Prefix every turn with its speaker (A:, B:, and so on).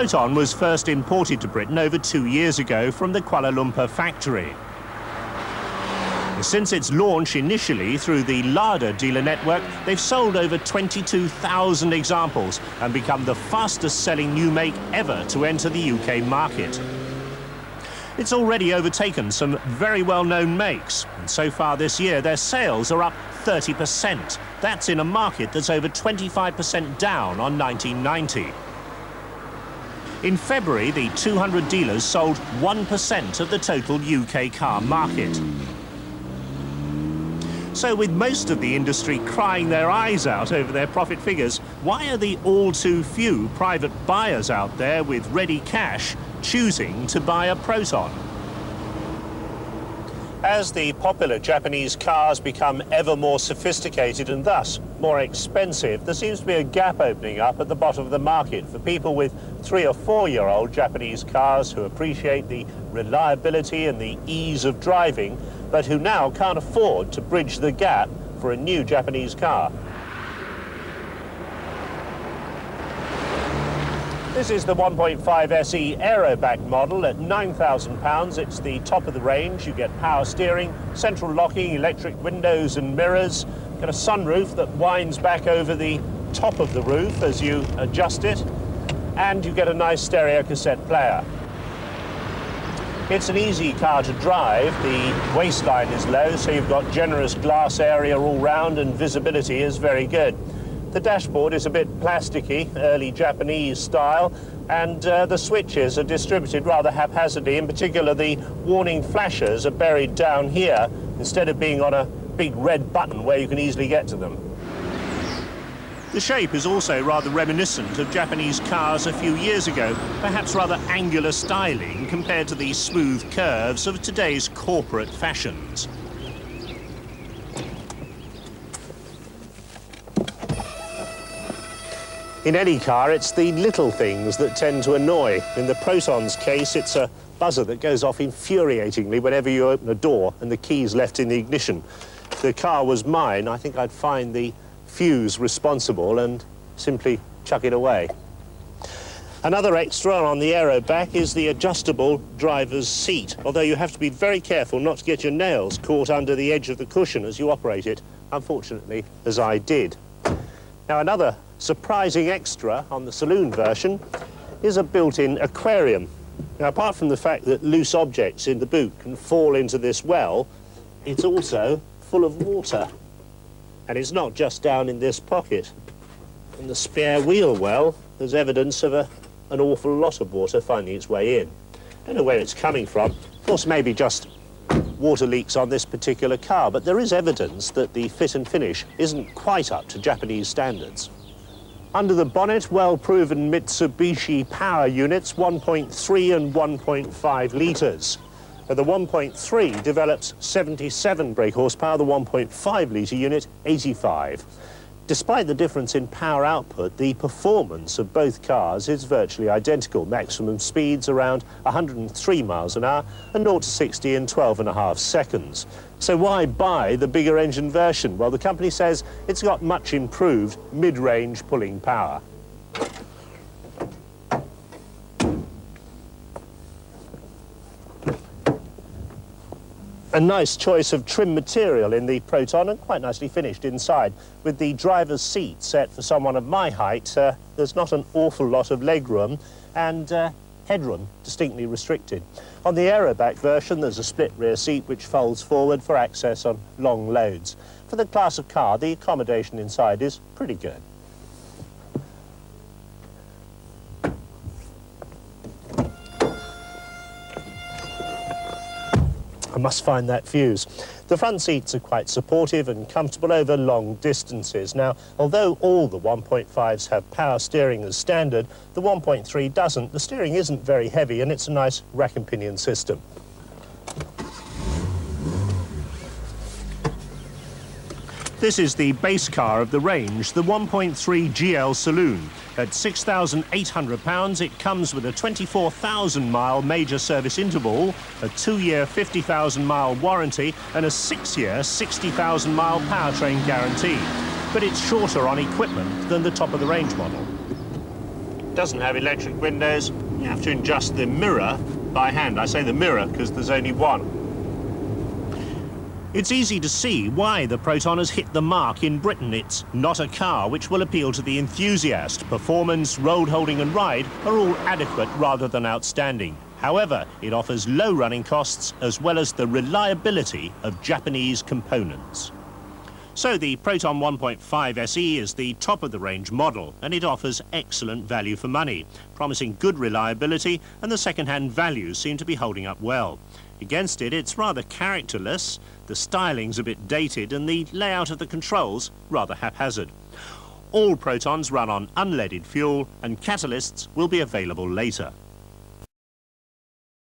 A: Proton was first imported to Britain over 2 years ago from the Kuala Lumpur factory. Since its launch initially through the Lada dealer network, they've sold over 22,000 examples and become the fastest-selling new make ever to enter the UK market. It's already overtaken some very well-known makes, and so far this year their sales are up 30%. That's in a market that's over 25% down on 1990. In February, the 200 dealers sold 1% of the total UK car market. So with most of the industry crying their eyes out over their profit figures, why are the all too few private buyers out there with ready cash choosing to buy a Proton? As the popular Japanese cars become ever more sophisticated and thus more expensive, there seems to be a gap opening up at the bottom of the market for people with 3- or 4-year-old Japanese cars who appreciate the reliability and the ease of driving, but who now can't afford to bridge the gap for a new Japanese car. This is the 1.5 SE Aeroback model at £9,000. It's the top of the range. You get power steering, central locking, electric windows and mirrors. Got a sunroof that winds back over the top of the roof as you adjust it. And you get a nice stereo cassette player. It's an easy car to drive. The waistline is low, so you've got generous glass area all round and visibility is very good. The dashboard is a bit plasticky, early Japanese style, and the switches are distributed rather haphazardly. In particular, the warning flashers are buried down here instead of being on a big red button where you can easily get to them. The shape is also rather reminiscent of Japanese cars a few years ago, perhaps rather angular styling compared to the smooth curves of today's corporate fashions. In any car, it's the little things that tend to annoy. In the Proton's case, it's a buzzer that goes off infuriatingly whenever you open a door and the key's left in the ignition. If the car was mine, I think I'd find the fuse responsible and simply chuck it away. Another extra on the Aeroback is the adjustable driver's seat, although you have to be very careful not to get your nails caught under the edge of the cushion as you operate it, unfortunately, as I did. Now, another surprising extra on the saloon version is a built-in aquarium. Now, apart from the fact that loose objects in the boot can fall into this well, it's also full of water. And it's not just down in this pocket. In the spare wheel well, there's evidence of an awful lot of water finding its way in. Don't know where it's coming from. Of course, maybe just water leaks on this particular car, but there is evidence that the fit and finish isn't quite up to Japanese standards. Under the bonnet, well-proven Mitsubishi power units, 1.3 and 1.5 litres. Now, the 1.3 develops 77 brake horsepower, the 1.5 litre unit, 85. Despite the difference in power output, the performance of both cars is virtually identical. Maximum speeds around 103 miles an hour and 0 to 60 in 12.5 seconds. So why buy the bigger engine version? Well, the company says it's got much improved mid-range pulling power. A nice choice of trim material in the Proton and quite nicely finished inside. With the driver's seat set for someone of my height, there's not an awful lot of legroom and headroom distinctly restricted. On the Aeroback version, there's a split rear seat which folds forward for access on long loads. For the class of car, the accommodation inside is pretty good. I must find that fuse. The front seats are quite supportive and comfortable over long distances. Now, although all the 1.5s have power steering as standard, the 1.3 doesn't. The steering isn't very heavy and it's a nice rack and pinion system. This is the base car of the range, the 1.3 GL Saloon. At £6,800, it comes with a 24,000-mile major service interval, a 2-year 50,000-mile warranty, and a 6-year 60,000-mile powertrain guarantee. But it's shorter on equipment than the top-of-the-range model. Doesn't have electric windows. You have to adjust the mirror by hand. I say the mirror because there's only one. It's easy to see why the Proton has hit the mark in Britain. It's not a car which will appeal to the enthusiast. Performance, road holding and ride are all adequate rather than outstanding. However, it offers low running costs as well as the reliability of Japanese components. So the Proton 1.5 SE is the top-of-the-range model, and it offers excellent value for money, promising good reliability, and the second-hand values seem to be holding up well. Against it, it's rather characterless, the styling's a bit dated, and the layout of the controls rather haphazard. All Protons run on unleaded fuel, and catalysts will be available later.